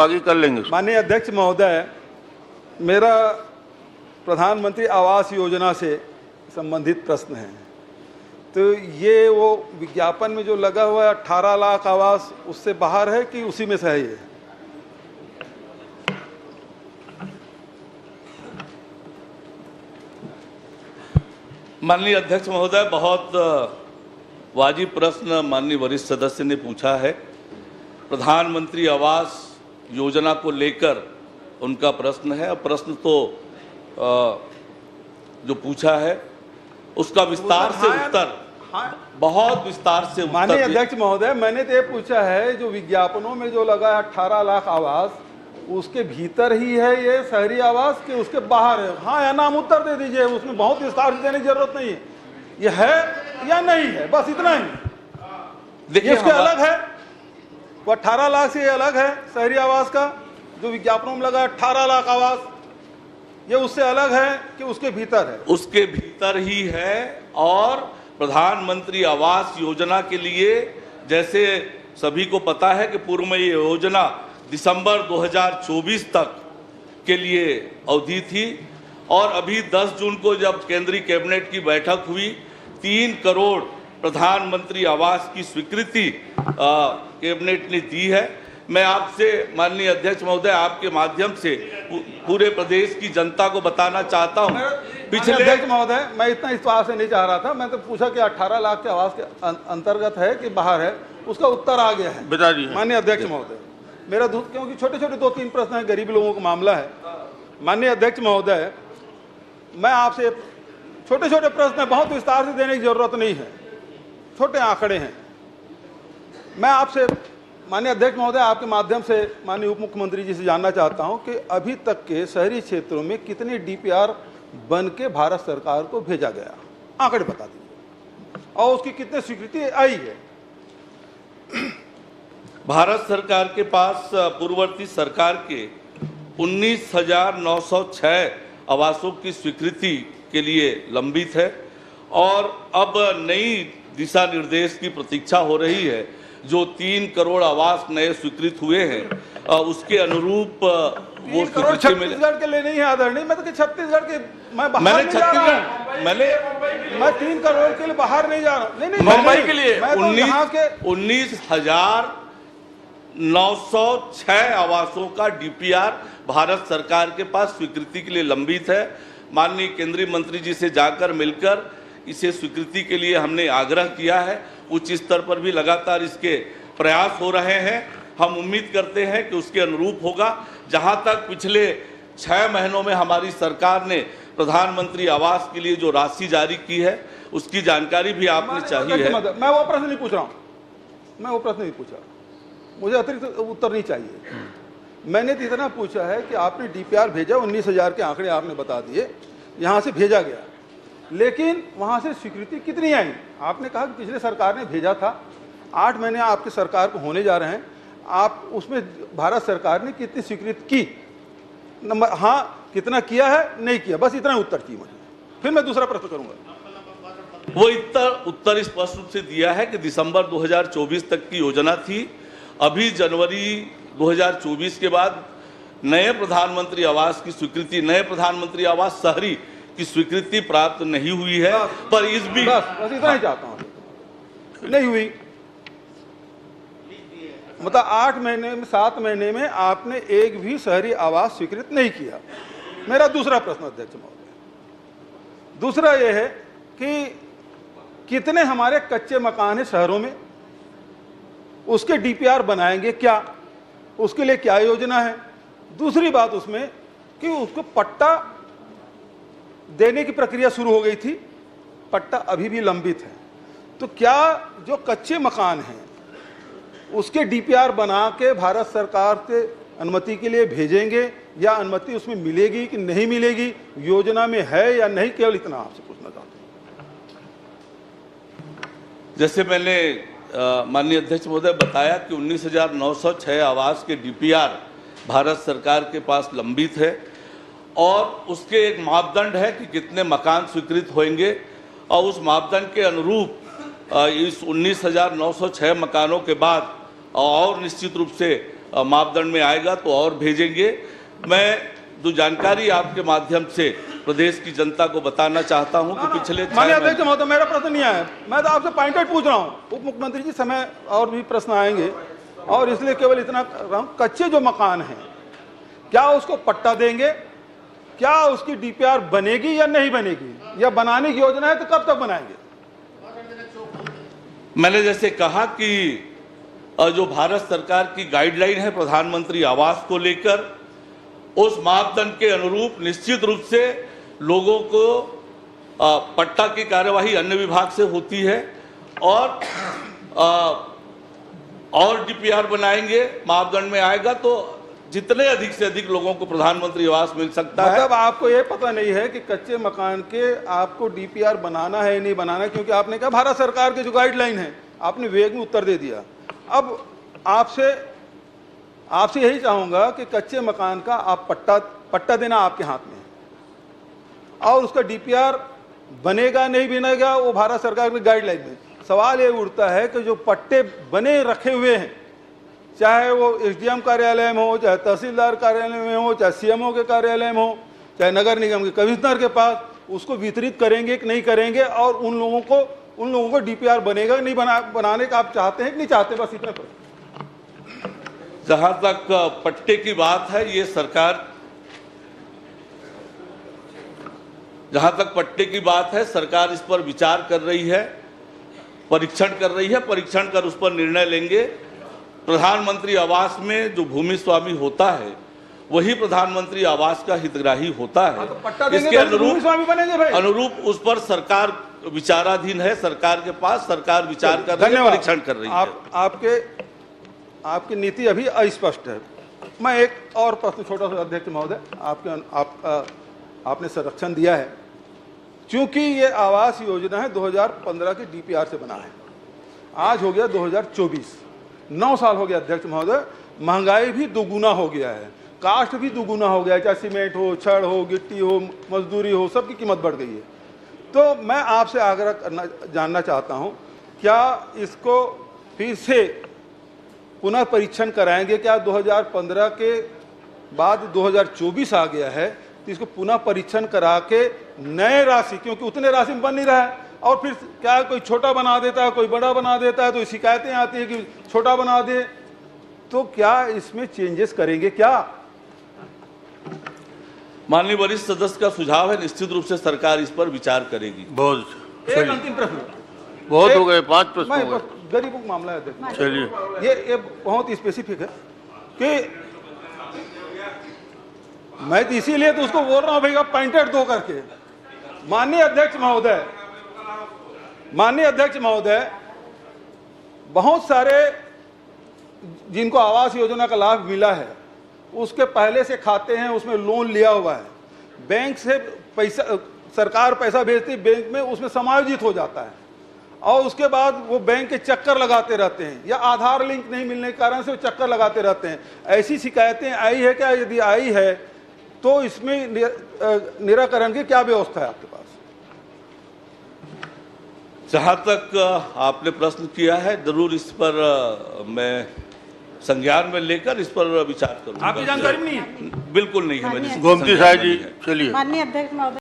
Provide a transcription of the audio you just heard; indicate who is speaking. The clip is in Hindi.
Speaker 1: आगे कर लेंगे।
Speaker 2: माननीय अध्यक्ष महोदय, मेरा प्रधानमंत्री आवास योजना से संबंधित प्रश्न है। तो ये वो विज्ञापन में जो लगा हुआ है 18 लाख आवास, उससे बाहर है कि उसी में से है ये?
Speaker 3: माननीय अध्यक्ष महोदय, बहुत वाजिब प्रश्न माननीय वरिष्ठ सदस्य ने पूछा है। प्रधानमंत्री आवास योजना को लेकर उनका प्रश्न है। प्रश्न तो जो पूछा है उसका विस्तार से उत्तर, बहुत विस्तार से उत्तर।
Speaker 2: माननीय अध्यक्ष महोदय, मैंने तो ये पूछा है जो विज्ञापनों में जो लगा है 18 लाख आवास, उसके भीतर ही है ये शहरी आवास कि उसके बाहर है? हाँ या नाम उत्तर दे दीजिए, उसमें बहुत विस्तार से देने की जरूरत नहीं है। ये है या नहीं है, बस इतना ही। देखिए, उसके अलग है, वो 18 लाख से अलग है शहरी आवास का। जो विज्ञापनों में लगा 18 लाख आवास, ये उससे अलग है कि उसके भीतर है?
Speaker 3: उसके भीतर ही है। और प्रधानमंत्री आवास योजना के लिए, जैसे सभी को पता है कि पूर्व में ये योजना दिसंबर 2024 तक के लिए अवधि थी, और अभी 10 जून को जब केंद्रीय कैबिनेट की बैठक हुई, 3 करोड़ प्रधानमंत्री आवास की स्वीकृति कैबिनेट ने दी है। मैं आपसे माननीय अध्यक्ष महोदय, आपके माध्यम से पूरे प्रदेश की जनता को बताना चाहता हूं,
Speaker 2: पिछले अध्यक्ष महोदय, मैं इतना इस बात से नहीं चाह रहा था। मैं तो पूछा कि 18 लाख के आवास के अंतर्गत है कि बाहर है, उसका उत्तर आ गया है।
Speaker 1: बता दीजिए
Speaker 2: माननीय अध्यक्ष महोदय। मेरा क्योंकि छोटे छोटे 2-3 प्रश्न हैं, गरीब लोगों का मामला है। माननीय अध्यक्ष महोदय, मैं आपसे छोटे छोटे प्रश्न, बहुत विस्तार से देने की जरूरत नहीं है, छोटे आंकड़े हैं। मैं आपसे माननीय अध्यक्ष महोदय, आपके माध्यम से माननीय उप मुख्यमंत्री जी से जानना चाहता हूं कि अभी तक के शहरी क्षेत्रों में कितने डीपीआर बन के भारत सरकार को भेजा गया, आंकड़े बता दीजिए, और उसकी कितनी स्वीकृति आई है?
Speaker 3: भारत सरकार के पास पूर्ववर्ती सरकार के 19,906 आवासों की स्वीकृति के लिए लंबित है, और अब नई दिशा निर्देश की प्रतीक्षा हो रही है। जो 3 करोड़ आवास नए स्वीकृत हुए हैं, उसके अनुरूप वो
Speaker 2: छत्तीसगढ़ के लिए नहीं है आदरणीय। मैं तो छत्तीसगढ़ के, मैं 3 करोड़ के लिए बाहर नहीं जा रहा। नहीं,
Speaker 3: मुंबई के लिए 19,906 आवासों का डीपीआर भारत सरकार के पास स्वीकृति के लिए लंबित है। माननीय केंद्रीय मंत्री जी से जाकर मिलकर इसे स्वीकृति के लिए हमने आग्रह किया है। उच्च स्तर पर भी लगातार इसके प्रयास हो रहे हैं। हम उम्मीद करते हैं कि उसके अनुरूप होगा। जहां तक पिछले 6 महीनों में हमारी सरकार ने प्रधानमंत्री आवास के लिए जो राशि जारी की है, उसकी जानकारी भी आपने चाहिए है।
Speaker 2: मैं वो प्रश्न नहीं पूछ रहा हूँ, मैं वो प्रश्न नहीं पूछा, मुझे अतिरिक्त उत्तर नहीं चाहिए। मैंने तो इतना पूछा है कि आपने डीपीआर भेजा, 19,000 के आंकड़े आपने बता दिए, यहाँ से भेजा गया, लेकिन वहाँ से स्वीकृति कितनी आई? आपने कहा कि पिछले सरकार ने भेजा था, 8 महीने आपकी सरकार को होने जा रहे हैं, आप उसमें भारत सरकार ने कितनी स्वीकृति की? नंबर, हाँ कितना किया है, नहीं किया, बस इतना उत्तर चाहिए मुझे। फिर मैं दूसरा प्रश्न करूंगा।
Speaker 3: वो उत्तर स्पष्ट रूप से दिया है कि दिसंबर 2024 तक की योजना थी। अभी जनवरी 2024 के बाद नए प्रधानमंत्री आवास की स्वीकृति, नए प्रधानमंत्री आवास शहरी की स्वीकृति प्राप्त नहीं हुई है। पर इस भी
Speaker 2: बस इतना ही चाहता हूं, नहीं हुई। मतलब 8 महीने में, 7 महीने में आपने एक भी शहरी आवास स्वीकृत नहीं किया। मेरा दूसरा प्रश्न अध्यक्ष महोदय, दूसरा यह है कि कितने हमारे कच्चे मकान हैं शहरों में, उसके डीपीआर बनाएंगे क्या, उसके लिए क्या योजना है? दूसरी बात उसमें कि उसको पट्टा देने की प्रक्रिया शुरू हो गई थी, पट्टा अभी भी लंबित है। तो क्या जो कच्चे मकान हैं उसके डीपीआर बना के भारत सरकार से अनुमति के लिए भेजेंगे, या अनुमति उसमें मिलेगी कि नहीं मिलेगी, योजना में है या नहीं? केवल इतना आपसे पूछना चाहता हूं।
Speaker 3: जैसे मैंने माननीय अध्यक्ष महोदय बताया कि 19,906 आवास के डीपीआर भारत सरकार के पास लंबित है, और उसके एक मापदंड है कि कितने मकान स्वीकृत होंगे, और उस मापदंड के अनुरूप इस 19,906 मकानों के बाद और निश्चित रूप से मापदंड में आएगा तो और भेजेंगे। मैं जो जानकारी आपके माध्यम से प्रदेश की जनता को बताना चाहता हूं कि पिछले
Speaker 2: माननीय अध्यक्ष महोदय, मेरा प्रश्न नहीं आया, मैं तो आपसे पॉइंटेड पूछ रहा हूँ। उप मुख्यमंत्री जी, समय और भी प्रश्न आएंगे और इसलिए केवल इतना कर रहा हूँ, कच्चे जो मकान हैं क्या उसको पट्टा देंगे, क्या उसकी डीपीआर बनेगी या नहीं बनेगी, या बनाने की योजना है तो कब तक बनाएंगे?
Speaker 3: मैंने जैसे कहा कि जो भारत सरकार की गाइडलाइन है प्रधानमंत्री आवास को लेकर, उस मापदंड के अनुरूप निश्चित रूप से लोगों को पट्टा की कार्यवाही अन्य विभाग से होती है और डीपीआर बनाएंगे, मापदंड में आएगा तो जितने अधिक से अधिक लोगों को प्रधानमंत्री आवास मिल सकता है।
Speaker 2: मतलब आपको ये पता नहीं है कि कच्चे मकान के आपको डीपीआर बनाना है नहीं बनाना है, क्योंकि आपने कहा भारत सरकार की जो गाइडलाइन है, आपने वेग में उत्तर दे दिया। अब आपसे यही चाहूंगा कि कच्चे मकान का आप पट्टा देना आपके हाथ में है और उसका डीपीआर बनेगा नहीं बनेगा वो भारत सरकार की गाइडलाइन में। सवाल ये उठता है कि जो पट्टे बने रखे हुए हैं, चाहे वो एसडीएम कार्यालय में हो, चाहे तहसीलदार कार्यालय में हो, चाहे सीएमओ के कार्यालय में हो, चाहे नगर निगम के कमिश्नर के पास, उसको वितरित करेंगे कि नहीं करेंगे, और उन लोगों को डीपीआर बनेगा नहीं बनाने का आप चाहते हैं कि नहीं चाहते? बस इतना पर।
Speaker 3: जहां तक पट्टे की बात है, ये सरकार, जहां तक पट्टे की बात है, सरकार इस पर विचार कर रही है, परीक्षण कर रही है, परीक्षण कर उस पर निर्णय लेंगे। प्रधानमंत्री आवास में जो भूमि स्वामी होता है वही प्रधानमंत्री आवास का हितग्राही होता है।
Speaker 2: तो
Speaker 3: इसके अनुरूप उस पर सरकार विचाराधीन है, सरकार के पास, सरकार विचार कर रही है, परीक्षण कर रही है।
Speaker 2: आपकी नीति अभी अस्पष्ट है। मैं एक और प्रश्न छोटा सा अध्यक्ष महोदय, आपने संरक्षण दिया है, क्योंकि ये आवास योजना है 2015 के डीपीआर से बना है, आज हो गया 2024, 9 साल हो गया अध्यक्ष महोदय। महंगाई भी दुगुना हो गया है, कास्ट भी दुगुना हो गया है, चाहे सीमेंट हो, छड़ हो, गिट्टी हो, मजदूरी हो, सबकी कीमत बढ़ गई है। तो मैं आपसे आग्रह जानना चाहता हूँ, क्या इसको फिर से पुनः परीक्षण कराएंगे? क्या 2015 के बाद 2024 आ गया है तो इसको पुनः परीक्षण करा के नए राशि, क्योंकि उतने राशि में बन नहीं रहा है, और फिर क्या कोई छोटा बना देता है, कोई बड़ा बना देता है, तो शिकायतें आती है कि छोटा बना दे, तो क्या इसमें चेंजेस करेंगे क्या?
Speaker 3: माननीय वरिष्ठ सदस्य का सुझाव है, निश्चित रूप से सरकार इस पर विचार करेगी।
Speaker 1: बहुत
Speaker 2: एक अंतिम प्रश्न,
Speaker 1: बहुत हो गए, 5 प्रश्न हो गए।
Speaker 2: गरीबों का मामला है,
Speaker 1: चलिए,
Speaker 2: ये बहुत स्पेसिफिक है कि मैं तो इसीलिए तो उसको बोल रहा हूं भैया, पॉइंटेड दो करके। माननीय अध्यक्ष महोदय, बहुत सारे जिनको आवास योजना का लाभ मिला है, उसके पहले से खाते हैं, उसमें लोन लिया हुआ है, बैंक से पैसा, सरकार पैसा भेजती बैंक में, उसमें समायोजित हो जाता है, और उसके बाद वो बैंक के चक्कर लगाते रहते हैं, या आधार लिंक नहीं मिलने के कारण से वो चक्कर लगाते रहते हैं। ऐसी शिकायतें आई है क्या? यदि आई है तो इसमें निराकरण की क्या व्यवस्था है आपके पास?
Speaker 3: जहां तक आपने प्रश्न किया है, जरूर इस पर मैं संज्ञान में लेकर इस पर विचार करूंगा।
Speaker 2: आपकी जानकारी नहीं है?
Speaker 3: बिल्कुल नहीं है मेरी।
Speaker 1: गोमती साहब जी, चलिए।
Speaker 4: माननीय अध्यक्ष महोदय।